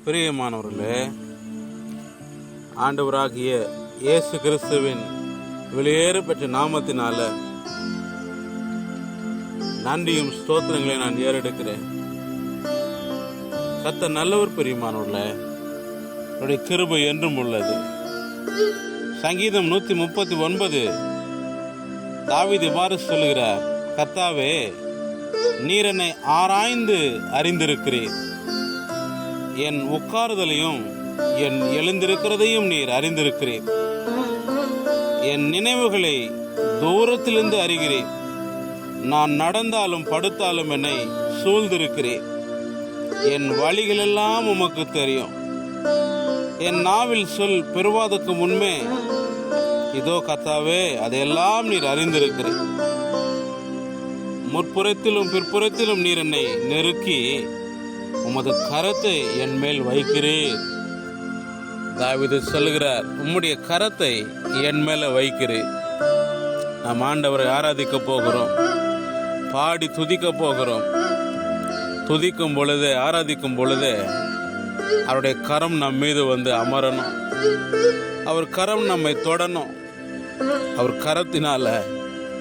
பிரியமானவர்களே, ஆண்டவராகிய இயேசு கிறிஸ்துவின் வெளியேறு பெற்ற நாமத்தினால நன்றியும் ஸ்தோத்திரங்களை நான் ஏறெடுக்கிறேன். கர்த்தர் நல்லவர். பிரியமானவர்களே, அவருடைய கிருபை என்றும் உள்ளது. சங்கீதம் 139 தாவீது இவ்வாறு சொல்லுகிறார்: கர்த்தாவே, நீர் என்னை ஆராய்ந்து அறிந்திருக்கிறீர். என் உட்காருதலையும் என் எழுந்திருக்கிறதையும் நீர் அறிந்திருக்கிறீர். என் நினைவுகளை தூரத்திலிருந்து அறிகிறீர். நான் நடந்தாலும் படுத்தாலும் என்னை சூழ்ந்திருக்கிறீர். என் வழிகளெல்லாம் உமக்கு தெரியும். என் நாவில் சொல் பெறுவதற்கு முன்பே இதோ கர்த்தாவே, அதையெல்லாம் நீர் அறிந்திருக்கிறீர். முற்புறத்திலும் பிற்புறத்திலும் நீர் என்னை நெருக்கி உமது கரத்தை என் மேல் வைக்கிறீர். தாவீது சொல்லுகிறார், உம்முடைய கரத்தை என் மேல வைக்கிறீர். நாம் ஆண்டவரை ஆராதிக்க போகிறோம், பாடி துதிக்க போகிறோம். துதிக்கும் பொழுதே, ஆராதிக்கும் பொழுதே அவருடைய கரம் நம் மீது வந்து அமரணும். அவர் கரம் நம்மை தொடணும். அவர் கரத்தினால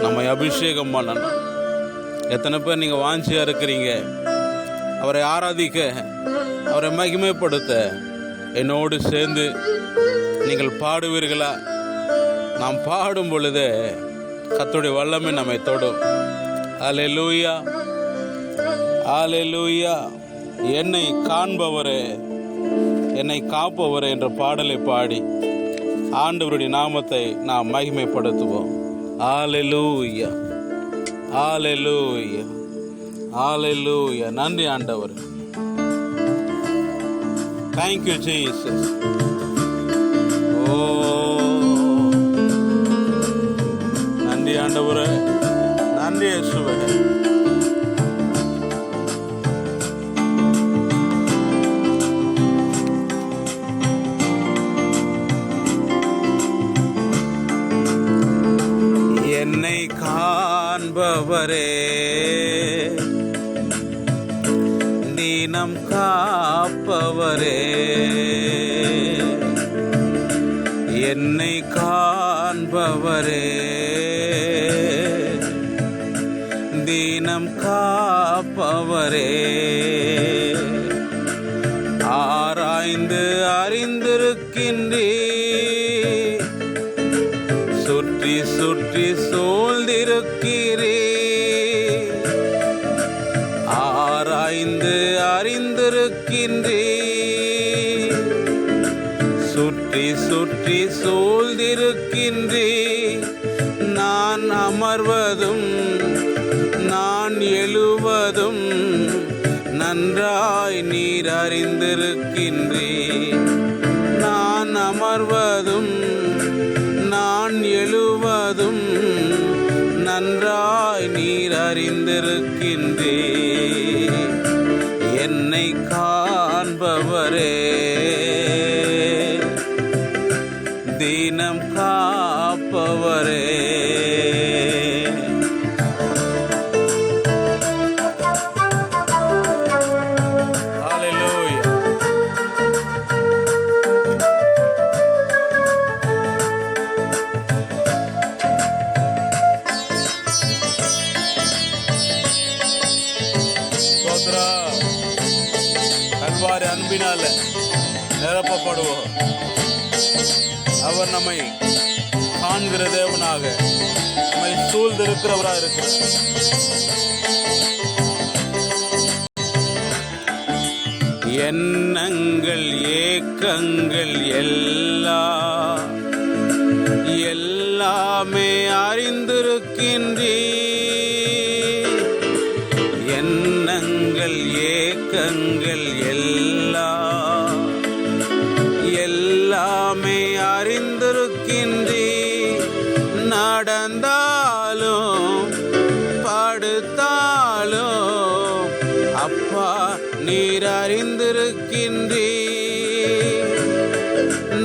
நம்மை அபிஷேகம் பண்ணணும். எத்தனை பேர் நீங்கள் வாஞ்சியா இருக்கிறீங்க அவரை ஆராதிக்க, அவரை மகிமைப்படுத்த? என்னோடு சேர்ந்து நீங்கள் பாடுவீர்களா? நாம் பாடும் பொழுதே கர்த்தருடைய வல்லமை நம்மை தொடும். அல்லேலூயா, அல்லேலூயா. என்னை காண்பவரே, என்னை காப்பவரே என்ற பாடலை பாடி ஆண்டவருடைய நாமத்தை நாம் மகிமைப்படுத்துவோம். அல்லேலூயா, அல்லேலூயா, அல்லேலூயா. நன்றி ஆண்டவர். Thank you, Jesus. நன்றி ஆண்டவரே, நன்றி இயேசுவே. என்னை காண்பவரே, தீனம் காப்பவரே, என்னை காண்பவரே, தீனம் காப்பவரே, ஆராய்ந்து அறிந்திருக்கின்றீர், சுற்றி சுற்றி சூழ்ந்திருக்கிறீர். ஆராய்ந்து அறிந்திருக்கின்றீர், சுற்றி சுற்றி சூழ்ந்திருக்கின்றீர். நான் அமர்வதும் நான் எழுவதும் நன்றாய் நீர் அறிந்திருக்கின்றீர். நான் அமர்வதும் நான் எழுவதும் நன்றாய் நீர் அறிந்திருக்கின்றீர். என்னை காண்பவரே, தீனம் காப்பவரே. கல்வாரி அன்பினால நிரப்பப்படுவோம். அவர் நம்மை காண்கிற தேவனாக, நம்மை சூழ்ந்திருக்கிறவராக இருக்கிறார். எண்ணங்கள் ஏக்கங்கள் எல்லாமே அறிந்திருக்கின்றீர். எண்ணங்கள் ஏக்கங்கள் எல்லாமே அறிந்திருக்கின்றீர். நடந்தாலும் படுத்தாலும் அப்பா நீர் அறிந்திருக்கின்றீர்.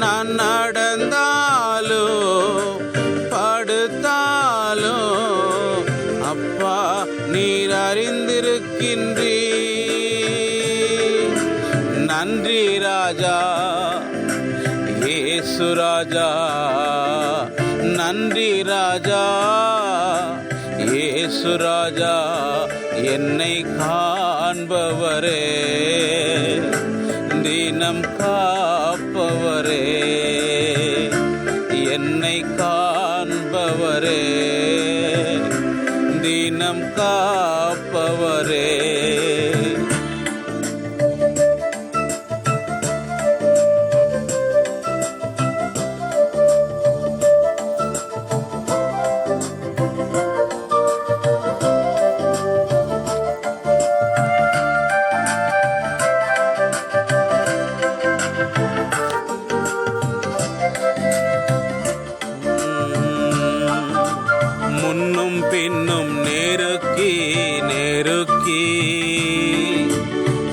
நான் நடந்தாலும் படுத்தாலும் அப்பா நீர் அறிந்திருக்கின்றீர். நன்றி ராஜா. இயேசு ராஜா நன்றி ராஜா. இயேசு ராஜா என்னை காண்பவரே, தினம் காப்பவரே, என்னை காண்பவரே, தினம் காப்பவரே. முன்னும் பின்னும் நெருக்கி நெருக்கி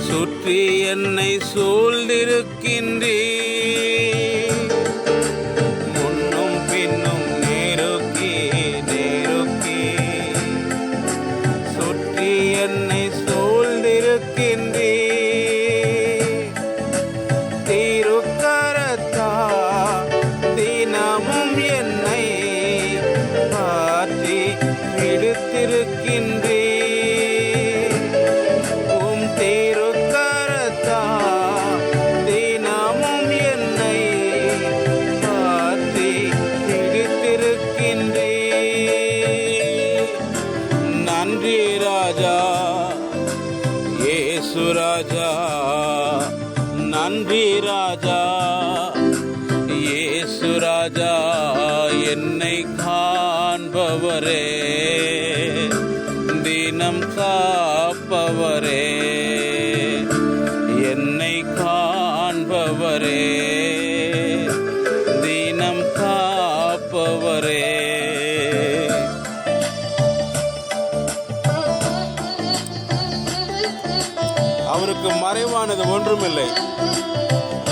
சுற்றி என்னை சூழ்ந்திருக்கின்றீர். முன்னும் பின்னும் நெருக்கி நெருக்கி சுற்றி என்னை சூழ்ந்திருக்கின்றீர். திருக்கரத்தா தினமும் என்னை பாற்றி விடுத்திருக்கின்றீர். உம் திருக்கரத்தா தினமும் என்னை பாற்றி விடுத்திருக்கின்றீர். நன்றி ராஜா. இயேசு ராஜா நன்றி ராஜா. இயேசு ராஜா என்னை காண்பவரே, தினம் காப்பவரே, என்னை காண்பவரே, தினம் காப்பவரே. அவருக்கு மறைவானது ஒன்றுமில்லை.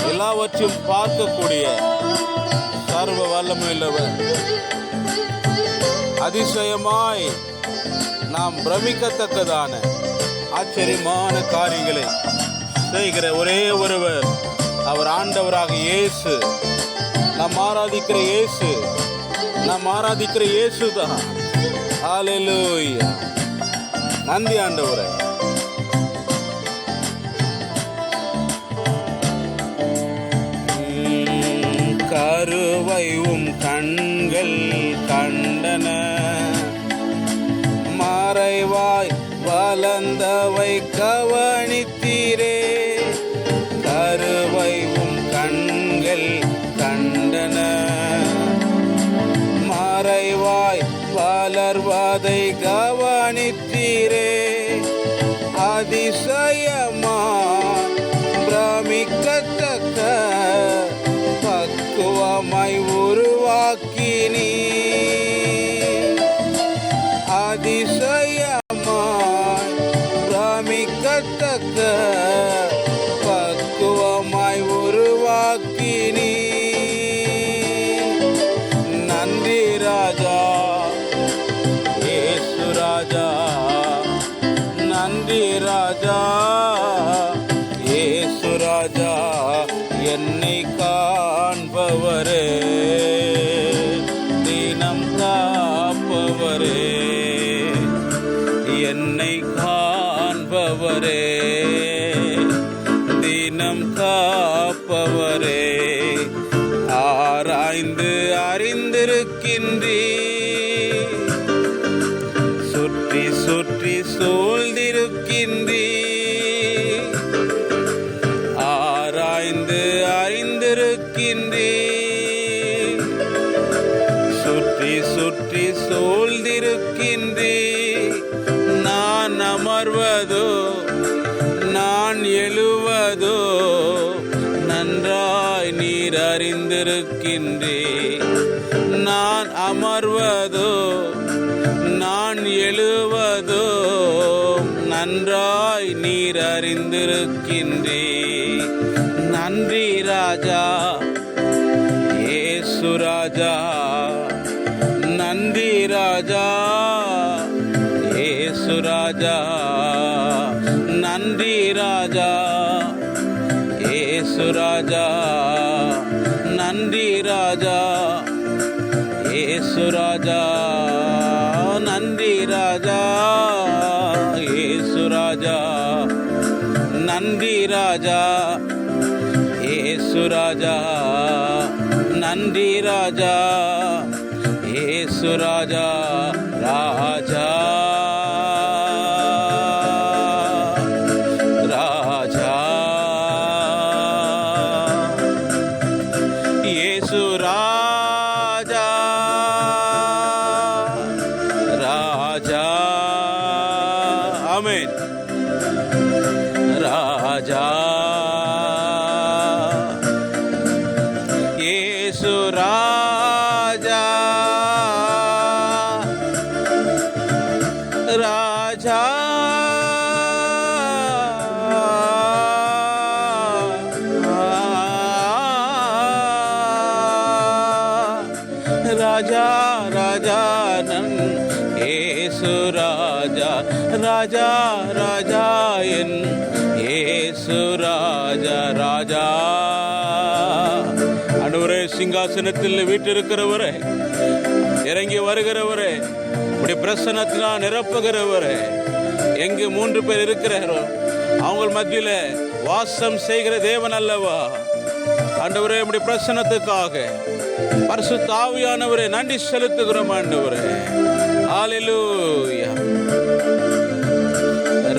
எல்லாவற்றையும் பார்க்கக்கூடிய சர்வ வல்லமையுள்ளவர். அதிசயமாய் நாம் பிரமிக்கத்தக்கதான ஆச்சரியமான காரியங்களை செய்கிற ஒரே ஒருவர் அவர் ஆண்டவராக இயேசு. நாம் ஆராதிக்கிற இயேசு, நாம் ஆராதிக்கிற இயேசு தான். ஹல்லேலூயா. நன்றி ஆண்டவரே. கருவையும் கண்கள் கண்டன, மறைவாய் வளர்ந்தவை கவனித்தீரே. கருவையும் கண்கள் கண்டன, மறைவாய் வளர்வதை கவனித்தீரே. அதிசயமா பிரமிக்கத்தக்க பக்குவமாய் உருவாக்கினீ. அதிசயமாய் பிரமிக்கத்தக்க பக்குவமாய் உருவாக்கினீ. நன்றி ராஜா. இயேசு ராஜா நன்றி ராஜா. இயேசு ராஜா என்னை காண்பவரே, தினம் காப்பவரே, என்னை காண்பவரே, தினம் காப்பவரே. ஆராய்ந்து அறிந்திருக்கின்றீர், சுற்றி சுற்றி சூழ்ந்திருக்கின்றீர். ஆராய்ந்து அறிந்திருக்கின்றீர், சுற்றி சுற்றி சூழ்ந்திருக்கின்றீர். நான் அமர்வதோ நான் எழுவதோ நன்றாய் நீர் அறிந்திருக்கின்றீர். நான் அமர்வதோ நான் எழுவதோ நன்றாய் நீர் அறிந்திருக்கின்றீர். நன்றி ராஜா. இயேசு ராஜா நன்றி ராஜா. இயேசு ராஜா நன்றி ராஜா. இயேசு ராஜா நன்றி ராஜா, இயேசு ராஜா நன்றி ராஜா, இயேசு ராஜா நன்றி ராஜா, இயேசு ராஜா நன்றி ராஜா, இயேசு ராஜா ராஜா ராஜா, இயேசு ராஜா ராஜா, ஆமென். ராஜா இயேசு ராஜா ராஜா, ராஜா ராஜா நன் இயேசு ராஜா, ராஜா ராஜா என் இயேசு ராஜா ராஜா. ஆண்டவரே, சிங்காசனத்தில் வீற்றிருக்கிறவரே, இறங்கி வருகிறவரே, உடைய பிரசன்னத்தினால் நிரப்புகிறவரே, எங்கு 3 பேர் இருக்கிறாரோ அவங்க மத்தியில வாசம் செய்கிற தேவன் அல்லவா. ஆண்டவரே, உடைய பிரசன்னத்துக்காக பரிசுத்த ஆவியானவரே நன்றி செலுத்துகிறோம் ஆண்டவரே. ஹல்லேலூயா.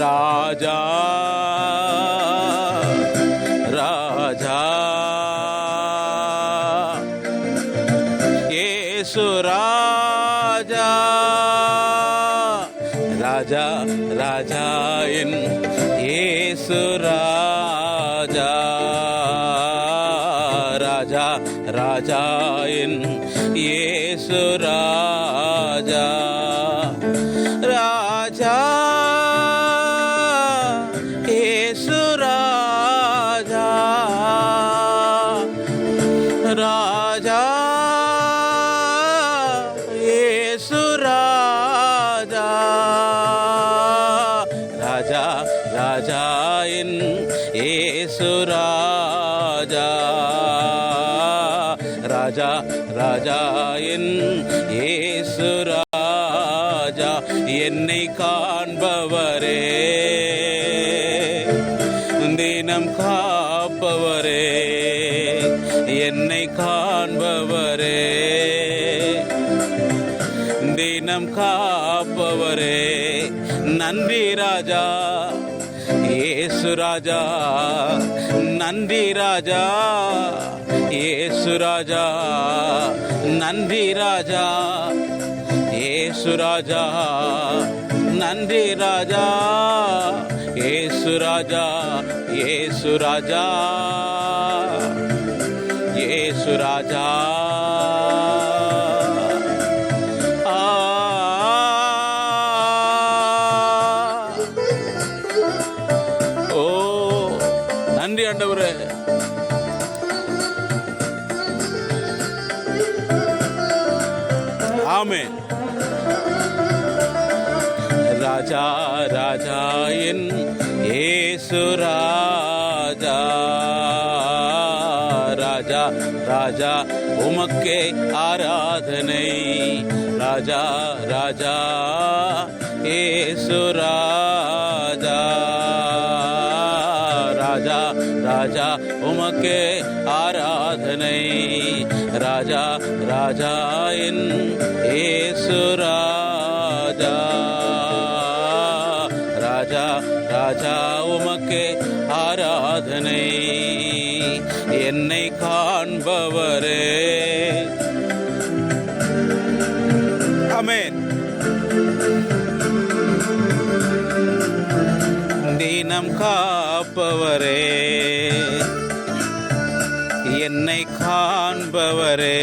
ராஜா ராஜா இயேசு ராஜா ராஜா ராஜா என் இயேசு ராஜா, ராஜா ராஜா என் இயேசு ராஜா, ராஜா இயேசு ராஜா, ராஜா இயேசு ராஜா, ராஜா ராஜா என் இயேசு ராஜா, ராஜா ராஜா என் இயேசு ராஜா. என்னை காண்பவரே, தினம் காப்பவரே, என்னை காண்பவரே, தினம் காப்பவரே, நன்றி ராஜா, இயேசு ராஜா நன்றி ராஜா, இயேசு ராஜா நன்றி ராஜா, இயேசு ராஜா நன்றி ராஜா, இயேசு ராஜா, இயேசு ராஜா, இயேசு ராஜா. ஓ நன்றி ஆண்டவரே. ஆமென். ராஜா ராஜா என் இயேசு ராஜா, ராஜா ராஜா உமக்கே ஆராதனை, ராஜா ராஜா இயேசு ராஜா, ராஜா ராஜா உமக்கே ஆராதனை, ராஜா ராஜா என் இயேசு ராஜா, ராஜா ராஜா உமக்கே ஆராதனை. என்னை காண்பவரே, ஆமென். தினம் காப்பவரே, என்னை காண்பவரே,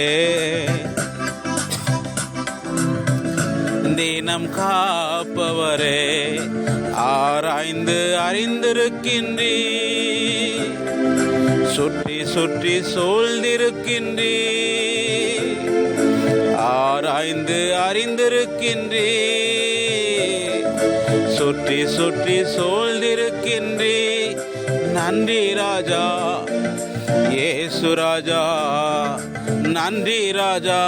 தினம் காப்பவரே, ஆராய்ந்து அறிந்திருக்கின்றீ, சுற்றி சுற்றி சூழ்ந்திருக்கின்றீ, ஆராய்ந்து அறிந்திருக்கின்றீ, சுற்றி சுற்றி சூழ்ந்திருக்கின்றீ. நன்றி ராஜா, இயேசு ராஜா நன்றி ராஜா,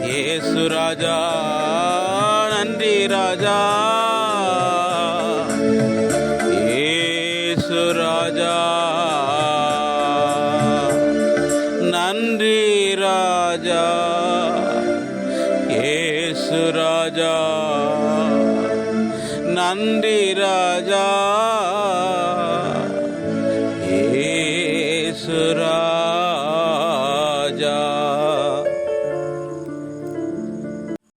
இயேசு ராஜா நன்றி ராஜா, இயேசு ராஜா நன்றி ராஜா, இயேசு ராஜா நன்றி ராஜா.